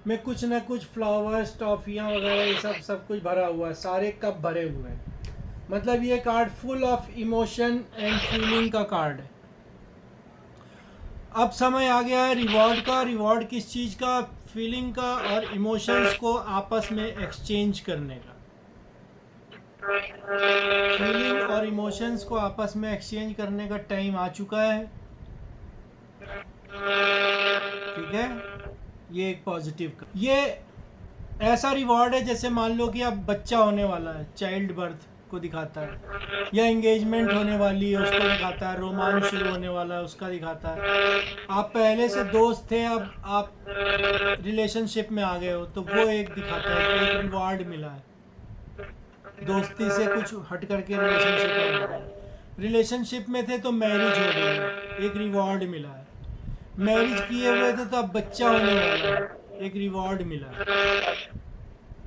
में कुछ ना कुछ फ्लावर्स, टॉफियाँ वगैरह ये सब कुछ भरा हुआ है। सारे कप भरे हुए हैं। मतलब ये card full of emotion and feeling का कार्ड है। अब समय आ गया है रिवॉर्ड का। रिवॉर्ड किस चीज़ का? फीलिंग का और इमोशंस को आपस में एक्सचेंज करने का। फीलिंग और इमोशंस को आपस में एक्सचेंज करने का टाइम आ चुका है। ठीक है, ये एक पॉजिटिव का। ये ऐसा रिवॉर्ड है जैसे मान लो कि अब बच्चा होने वाला है, चाइल्ड बर्थ को दिखाता है, या एंगेजमेंट होने वाली है उसको दिखाता है, रोमांस शुरू होने वाला है उसका दिखाता है। आप पहले से दोस्त थे, अब आप रिलेशनशिप में आ गए हो, तो वो एक दिखाता है कि एक रिवॉर्ड मिला है। दोस्ती से कुछ हट करके रिलेशनशिप में आ गए। रिलेशनशिप में थे तो मैरिज हो गई, एक रिवॉर्ड मिला है। मैरिज किए हुए थे तो अब बच्चा होने वाला है, एक रिवॉर्ड मिला है।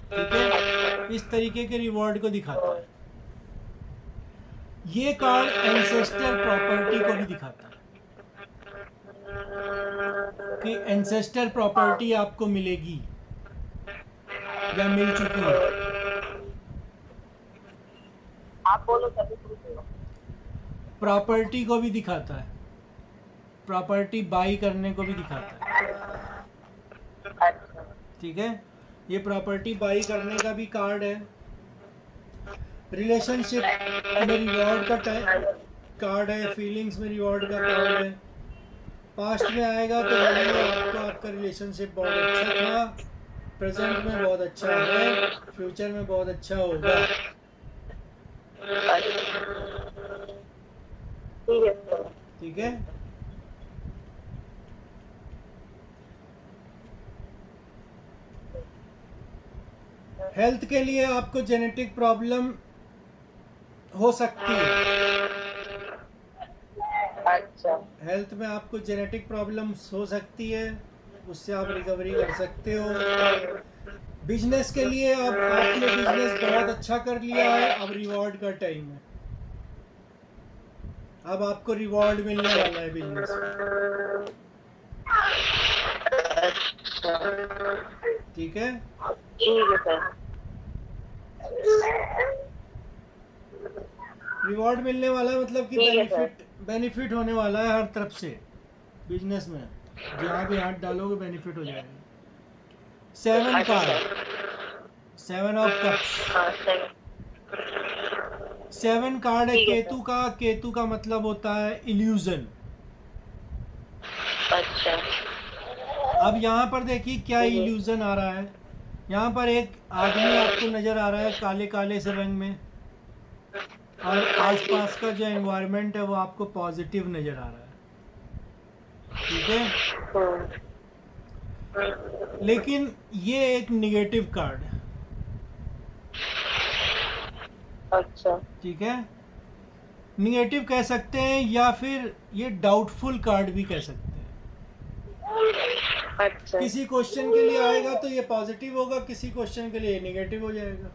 ठीक है, इस तरीके के रिवॉर्ड को दिखाता है। ये कार्ड एंसेस्टर प्रॉपर्टी को भी दिखाता है कि एंसेस्टर प्रॉपर्टी आपको मिलेगी या मिल चुकी है। आप बोलो तभी पूछो। प्रॉपर्टी को भी दिखाता है, प्रॉपर्टी बाई करने को भी दिखाता है। अच्छा। ठीक है, ये प्रॉपर्टी बाई करने का भी कार्ड है। रिलेशनशिप में रिवॉर्ड का कार्ड है। फीलिंग्स में रिवॉर्ड का कार्ड है। पास्ट में आएगा तो बोलेंगे आपको आपका रिलेशनशिप बहुत अच्छा था, प्रेजेंट में बहुत अच्छा है, फ्यूचर में बहुत अच्छा होगा। ठीक है सर। ठीक है, हेल्थ के लिए आपको जेनेटिक प्रॉब्लम हो सकती है। अच्छा। हेल्थ में आपको जेनेटिक प्रॉब्लम्स हो सकती है, उससे आप रिकवरी कर सकते हो। बिजनेस के लिए अब आपने बिजनेस बहुत अच्छा कर लिया है, अब रिवॉर्ड का टाइम है। अब आपको रिवॉर्ड मिलने वाला है बिजनेस में। ठीक है, ठीक है सर। रिवॉर्ड मिलने वाला है मतलब कि ठीक है सर। बेनिफिट होने वाला है हर तरफ से। बिजनेस में जहाँ भी हाथ डालोगे बेनिफिट हो जाएगा। 7 कार्ड, 7 ऑफ कप्स। हाँ सर। 7 कार्ड है ठीक है केतु का। केतु का मतलब होता है इल्यूजन। अच्छा। अब यहाँ पर देखिए क्या इल्यूजन आ रहा है। यहाँ पर एक आदमी आपको नजर आ रहा है काले काले से रंग में, और आसपास का जो एनवायरनमेंट है वो आपको पॉजिटिव नजर आ रहा है। ठीक है, लेकिन ये एक निगेटिव कार्ड है। अच्छा। ठीक है, निगेटिव कह सकते हैं या फिर ये डाउटफुल कार्ड भी कह सकते हैं। अच्छा। किसी क्वेश्चन के लिए आएगा तो ये पॉजिटिव होगा, किसी क्वेश्चन के लिए निगेटिव हो जाएगा।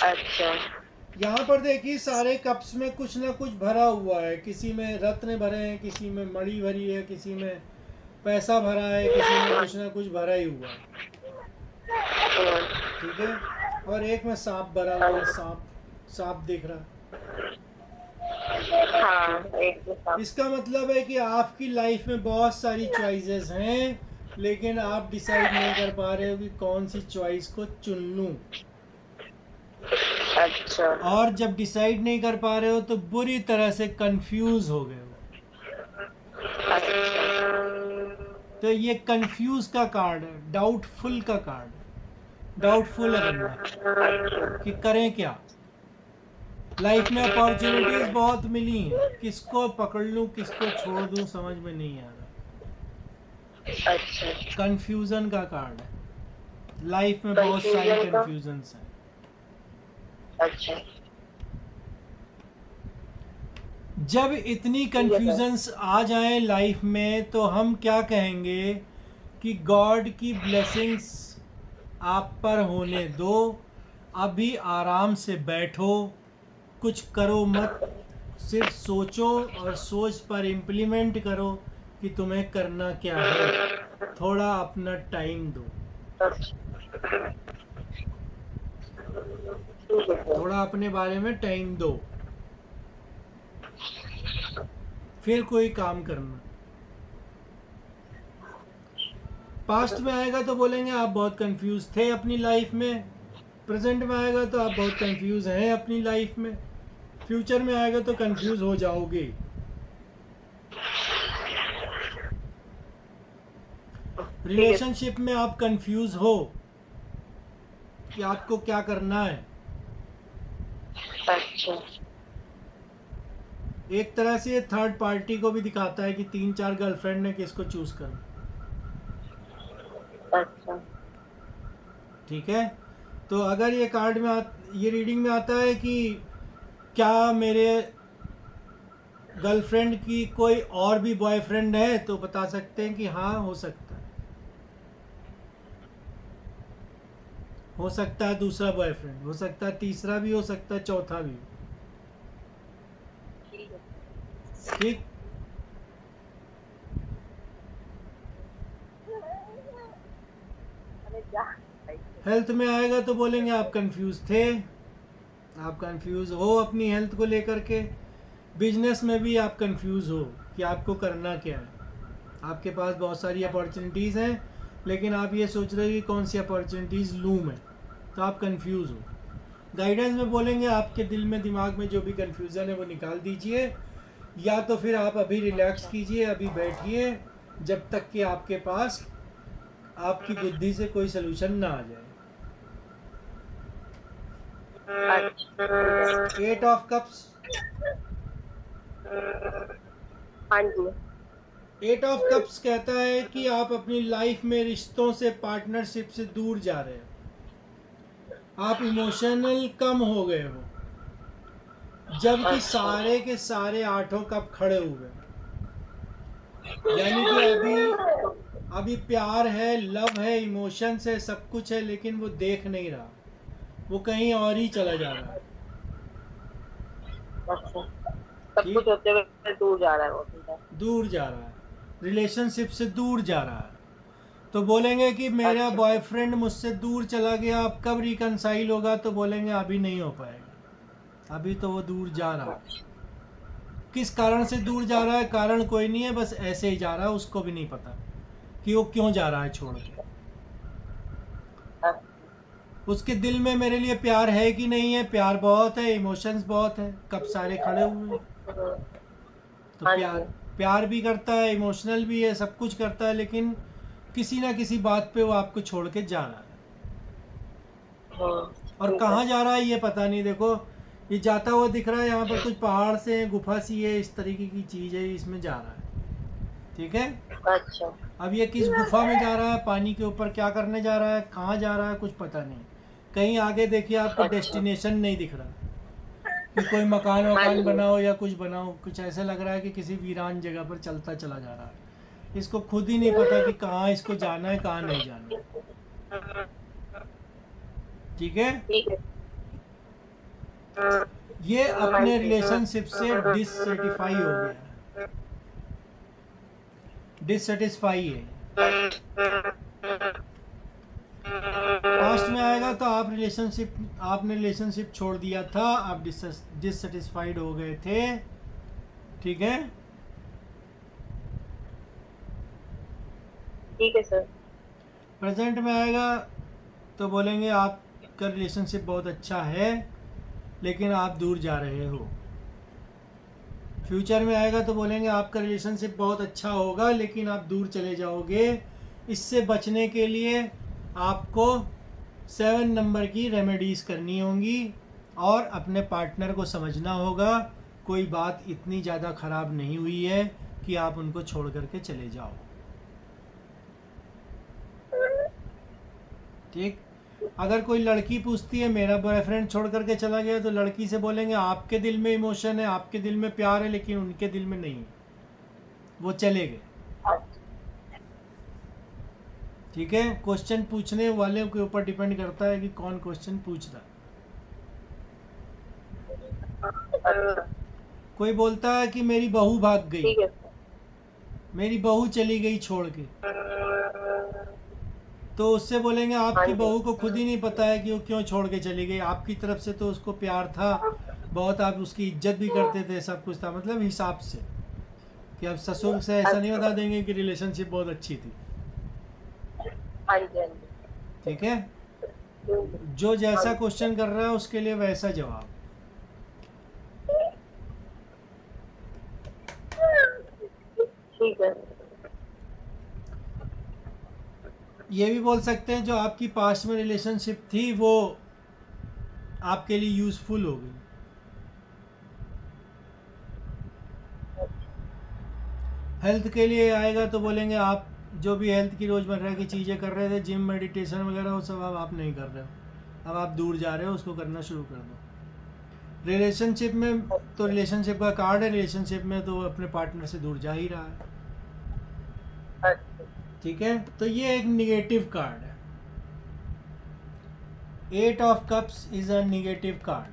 अच्छा। यहाँ पर देखिए सारे कप्स में कुछ ना कुछ भरा हुआ है। किसी में रत्न भरे हैं, किसी में मणि भरी है, किसी में पैसा भरा है, किसी में कुछ ना कुछ भरा ही हुआ है। ठीक है, और एक में सांप भरा हुआ है। सांप दिख रहा है। हाँ, एक इसका मतलब है कि आपकी लाइफ में बहुत सारी चॉइसेस हैं, लेकिन आप डिसाइड नहीं कर पा रहे हो कि कौन सी चॉइस को चुन लूं। अच्छा। और जब डिसाइड नहीं कर पा रहे हो तो बुरी तरह से कंफ्यूज हो गए हो। तो ये कंफ्यूज का कार्ड है, डाउटफुल का कार्ड है। डाउटफुल है बंदा कि करें क्या। लाइफ में अपॉर्चुनिटीज बहुत मिली हैं, किसको पकड़ लूं किसको छोड़ दूं समझ में नहीं आ रहा। अच्छा। कंफ्यूजन का कार्ड है। लाइफ में बहुत सारी कंफ्यूजन्स हैं। अच्छा। जब इतनी कंफ्यूजन्स आ जाएं लाइफ में तो हम क्या कहेंगे कि गॉड की ब्लेसिंग्स आप पर होने दो, अभी आराम से बैठो, कुछ करो मत, सिर्फ सोचो और सोच पर इम्प्लीमेंट करो कि तुम्हें करना क्या है। थोड़ा अपना टाइम दो, ठीक है सर। थोड़ा अपने बारे में टाइम दो, फिर कोई काम करना। पास्ट में आएगा तो बोलेंगे आप बहुत कंफ्यूज थे अपनी लाइफ में, प्रेजेंट में आएगा तो आप बहुत कंफ्यूज हैं अपनी लाइफ में, फ्यूचर में आएगा तो कंफ्यूज हो जाओगे। रिलेशनशिप में आप कंफ्यूज हो कि आपको क्या करना है। अच्छा एक तरह से ये थर्ड पार्टी को भी दिखाता है कि 3-4 गर्लफ्रेंड ने किसको चूज करना। अच्छा ठीक है, तो अगर ये कार्ड में ये रीडिंग में आता है कि क्या मेरे गर्लफ्रेंड की कोई और भी बॉयफ्रेंड है, तो बता सकते हैं कि हाँ हो सकता है, हो सकता है दूसरा बॉयफ्रेंड, हो सकता है तीसरा भी, हो सकता है चौथा भी। ठीक है। ठीक, अरे क्या हेल्थ में आएगा तो बोलेंगे आप कंफ्यूज थे, आप कंफ्यूज हो अपनी हेल्थ को लेकर के। बिजनेस में भी आप कंफ्यूज हो कि आपको करना क्या है। आपके पास बहुत सारी अपॉर्चुनिटीज़ हैं, लेकिन आप ये सोच रहे हो कि कौन सी अपॉर्चुनिटीज़ लूँ मैं, तो आप कंफ्यूज हो। गाइडेंस में बोलेंगे आपके दिल में दिमाग में जो भी कंफ्यूजन है वो निकाल दीजिए, या तो फिर आप अभी रिलैक्स कीजिए, अभी बैठिए जब तक कि आपके पास आपकी बुद्धि से कोई सलूशन ना आ जाए। अच्छा 8 ऑफ कप्स, हाँ जी 8 ऑफ कप्स कहता है कि आप अपनी लाइफ में रिश्तों से, पार्टनरशिप से दूर जा रहे हो, आप इमोशनल कम हो गए हो, जबकि सारे के सारे 8 कप खड़े हुए हैं। यानी कि अभी प्यार है, लव है, इमोशंस है, सब कुछ है, लेकिन वो देख नहीं रहा, वो कहीं और ही चला जा रहा है। अच्छा सब कुछ होते हुए दूर जा रहा है वो सीधा। दूर जा रहा है, रिलेशनशिप से दूर जा रहा है। तो बोलेंगे कि मेरा अच्छा। बॉयफ्रेंड मुझसे दूर चला गया, अब कब रिकनसाइल होगा, तो बोलेंगे अभी नहीं हो पाएगा, अभी तो वो दूर जा रहा है। किस कारण से दूर जा रहा है, कारण कोई नहीं है, बस ऐसे ही जा रहा है, उसको भी नहीं पता कि वो क्यों जा रहा है छोड़ के। उसके दिल में मेरे लिए प्यार है कि नहीं है, प्यार बहुत है, इमोशंस बहुत है, कब सारे खड़े हुए हैं। तो हाँ प्यार जी। प्यार भी करता है, इमोशनल भी है, सब कुछ करता है, लेकिन किसी ना किसी बात पे वो आपको छोड़ के जा रहा है। और ठीक कहाँ है। जा रहा है ये पता नहीं। देखो ये जाता हुआ दिख रहा है, यहाँ पर कुछ पहाड़ से है, गुफा सी है, इस तरीके की चीज़ है, इसमें जा रहा है। ठीक है, अच्छा अब ये किस गुफा में जा रहा है, पानी के ऊपर क्या करने जा रहा है, कहाँ जा रहा है, कुछ पता नहीं। कहीं आगे देखिए आपको अच्छा। डेस्टिनेशन नहीं दिख रहा कि कोई मकान हाँ वकान जी। बनाओ या कुछ बनाओ, कुछ ऐसा लग रहा है कि किसी वीरान जगह पर चलता चला जा रहा है। इसको खुद ही नहीं पता कि कहाँ इसको जाना है, कहाँ नहीं जाना है। ठीक है, ठीक है। ये अपने रिलेशनशिप से डिससेटिस्फाई हो गया है, डिससेटिस्फाई है। पास्ट में आएगा तो आपने रिलेशनशिप छोड़ दिया था, आप डिससेटिस्फाइड हो गए थे। ठीक है, ठीक है सर। प्रेजेंट में आएगा तो बोलेंगे आपका रिलेशनशिप बहुत अच्छा है, लेकिन आप दूर जा रहे हो। फ्यूचर में आएगा तो बोलेंगे आपका रिलेशनशिप बहुत अच्छा होगा, लेकिन आप दूर चले जाओगे। इससे बचने के लिए आपको 7 नंबर की रेमेडीज़ करनी होंगी और अपने पार्टनर को समझना होगा कोई बात इतनी ज़्यादा ख़राब नहीं हुई है कि आप उनको छोड़ करके चले जाओ। ठीक, अगर कोई लड़की पूछती है मेरा बॉयफ्रेंड छोड़ करके चला गया, तो लड़की से बोलेंगे आपके दिल में इमोशन है, आपके दिल में प्यार है, लेकिन उनके दिल में नहीं है, वो चले गए। ठीक है, क्वेश्चन पूछने वाले के ऊपर डिपेंड करता है कि कौन क्वेश्चन पूछ रहा है। अच्छा, कोई बोलता है कि मेरी बहू भाग गई, ठीक है सर। मेरी बहू चली गई छोड़ के, तो उससे बोलेंगे हाँ आपकी जी। बहू को खुद ही नहीं पता है कि वो क्यों छोड़ के चली गई, आपकी तरफ से तो उसको प्यार था बहुत, आप उसकी इज्जत भी करते थे, सब कुछ था, मतलब हिसाब से। कि अब ससुर से ऐसा नहीं बता देंगे कि रिलेशनशिप बहुत अच्छी थी। हाँ जी, हाँ जी। ठीक है, जो जैसा क्वेश्चन कर रहा है उसके लिए वैसा जवाब। ठीक है। ये भी बोल सकते हैं जो आपकी पास्ट में रिलेशनशिप थी वो आपके लिए यूज़फुल हो गई। हेल्थ के लिए आएगा तो बोलेंगे आप जो भी हेल्थ की रोज़मर्रा की चीज़ें कर रहे थे, जिम मेडिटेशन वगैरह, वो सब अब आप नहीं कर रहे हो, अब आप दूर जा रहे हो, उसको करना शुरू कर दो। रिलेशनशिप में तो रिलेशनशिप का कार्ड है, रिलेशनशिप में तो अपने पार्टनर से दूर जा ही रहा है। अच्छा, ठीक है, तो ये एक निगेटिव कार्ड है। 8 of cups is a negative card.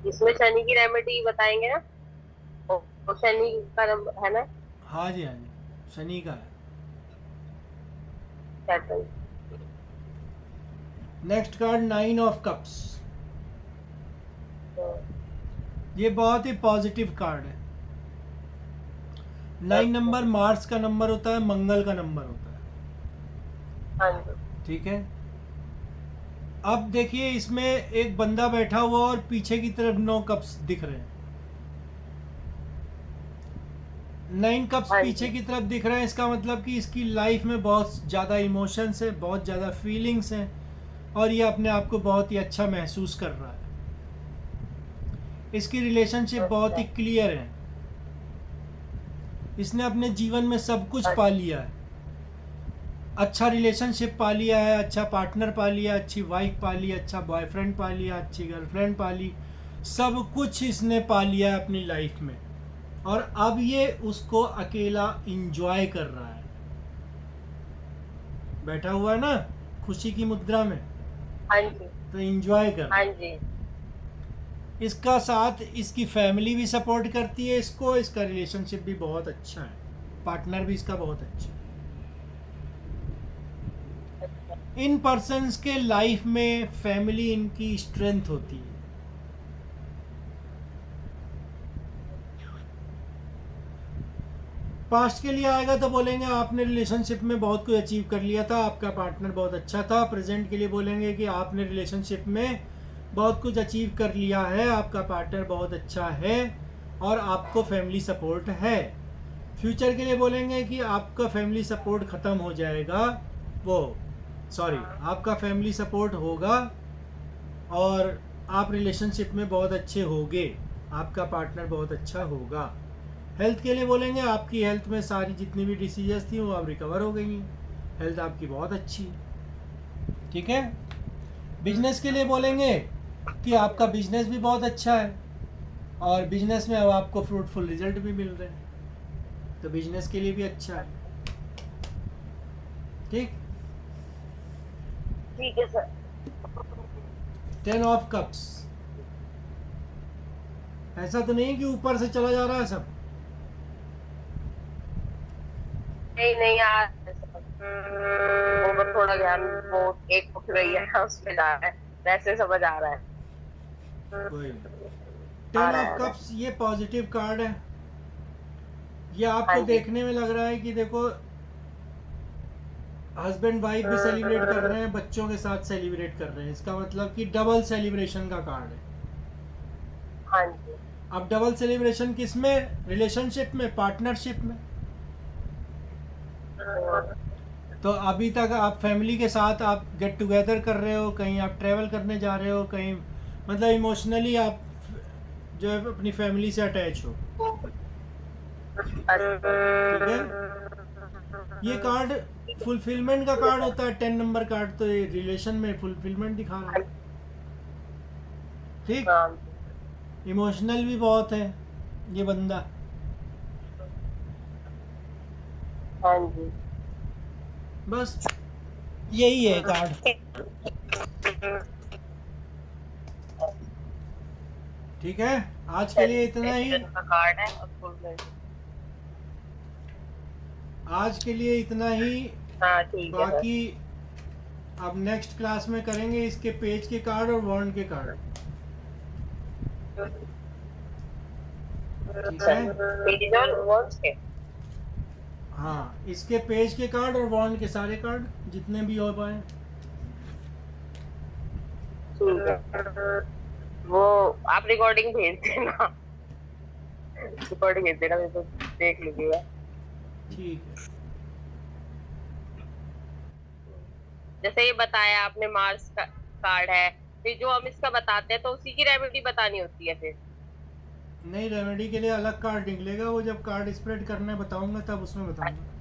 इसमें शनि की रेमेडी बताएंगे ना? वो शनि का है ना? हाँ जी, हाँ जी, शनि का है। Saturn. Next card 9 of cups. ये बहुत ही पॉजिटिव कार्ड है। 9 नंबर मार्स का नंबर होता है, मंगल का नंबर होता है। हाँ जी। ठीक है, अब देखिए इसमें एक बंदा बैठा हुआ और पीछे की तरफ 9 कप्स दिख रहे हैं। 9 कप्स हाँ पीछे जी। की तरफ दिख रहे हैं, इसका मतलब कि इसकी लाइफ में बहुत ज़्यादा इमोशंस है, बहुत ज़्यादा फीलिंग्स हैं, और ये अपने आप को बहुत ही अच्छा महसूस कर रहा है। इसकी रिलेशनशिप बहुत ही क्लियर है, इसने अपने जीवन में सब कुछ पा लिया है। अच्छा रिलेशनशिप पा लिया है, अच्छा पार्टनर पा लिया, अच्छी वाइफ पा ली, अच्छा बॉयफ्रेंड पा लिया, अच्छी गर्लफ्रेंड पा ली, सब कुछ इसने पा लिया है अपनी लाइफ में, और अब ये उसको अकेला इंजॉय कर रहा है। बैठा हुआ है ना खुशी की मुद्रा में, हाँ जी। तो इंजॉय कर रहा हाँ है। जी। इसका साथ इसकी फैमिली भी सपोर्ट करती है इसको, इसका रिलेशनशिप भी बहुत अच्छा है, पार्टनर भी इसका बहुत अच्छा है। इन पर्सन्स के लाइफ में फैमिली इनकी स्ट्रेंथ होती है। पास्ट के लिए आएगा तो बोलेंगे आपने रिलेशनशिप में बहुत कुछ अचीव कर लिया था, आपका पार्टनर बहुत अच्छा था। प्रेजेंट के लिए बोलेंगे कि आपने रिलेशनशिप में बहुत कुछ अचीव कर लिया है, आपका पार्टनर बहुत अच्छा है और आपको फैमिली सपोर्ट है। फ्यूचर के लिए बोलेंगे कि आपका फैमिली सपोर्ट ख़त्म हो जाएगा, आपका फैमिली सपोर्ट होगा और आप रिलेशनशिप में बहुत अच्छे होगे, आपका पार्टनर बहुत अच्छा होगा। हेल्थ के लिए बोलेंगे आपकी हेल्थ में सारी जितनी भी डिसीजेस थी वो अब रिकवर हो गई हैं, हेल्थ आपकी बहुत अच्छी है। ठीक है, बिजनेस के लिए बोलेंगे कि आपका बिजनेस भी बहुत अच्छा है और बिजनेस में अब आपको फ्रूटफुल रिजल्ट भी मिल रहे हैं, तो बिजनेस के लिए भी अच्छा है। ठीक, ठीक है सर। 10 of cups. ऐसा तो नहीं कि ऊपर से चला जा रहा है सब, नहीं नहीं यार, वो बस थोड़ा ध्यान, वो एक उठ रही है उस पे जा रहा है, वैसे समझ आ रहा है। कोई 10 आ रहा ऑफ है। कप्स ये पॉजिटिव कार्ड है। ये हाँ आपको जी। देखने में लग रहा है कि देखो हस्बैंड वाइफ भी सेलिब्रेट कर रहे हैं, बच्चों के साथ सेलिब्रेट कर रहे हैं, इसका मतलब कि डबल सेलिब्रेशन का कार्ड है। हाँ जी। अब डबल सेलिब्रेशन किस में? रिलेशनशिप में, पार्टनरशिप में। तो अभी तक आप फैमिली के साथ आप गेट टुगेदर कर रहे हो, कहीं आप ट्रैवल करने जा रहे हो, कहीं मतलब इमोशनली आप जो है अपनी फैमिली से अटैच हो। ठीक है, ये कार्ड फुलफिलमेंट का कार्ड होता है, 10 नंबर कार्ड, तो ये रिलेशन में फुलफिलमेंट दिखा रहा है। ठीक, इमोशनल भी बहुत है ये बंदा। हाँ जी। बस यही है कार्ड। ठीक है, आज के लिए इतना ही। का कार्ड है और फुल में। आज के लिए इतना ही। हाँ ठीक है सर। बाकी अब नेक्स्ट क्लास में करेंगे इसके पेज के कार्ड और वॉन्ड के कार्ड। ठीक है, पेज और वर्ड्स के। हाँ, इसके पेज के कार्ड और वॉन्ड के सारे कार्ड जितने भी हो पाए। ठीक है, वो आप रिकॉर्डिंग भेज देना, रिकॉर्डिंग भेज देना, मैं तो देख लीजिएगा। ठीक है, जैसे ये बताया आपने मार्स का कार्ड है, फिर जो हम इसका बताते हैं तो उसी की रेमेडी बतानी होती है फिर। नहीं, रेमेडी के लिए अलग कार्ड निकलेगा, वो जब कार्ड स्प्रेड करने बताऊंगा तब उसमें बताऊंगा।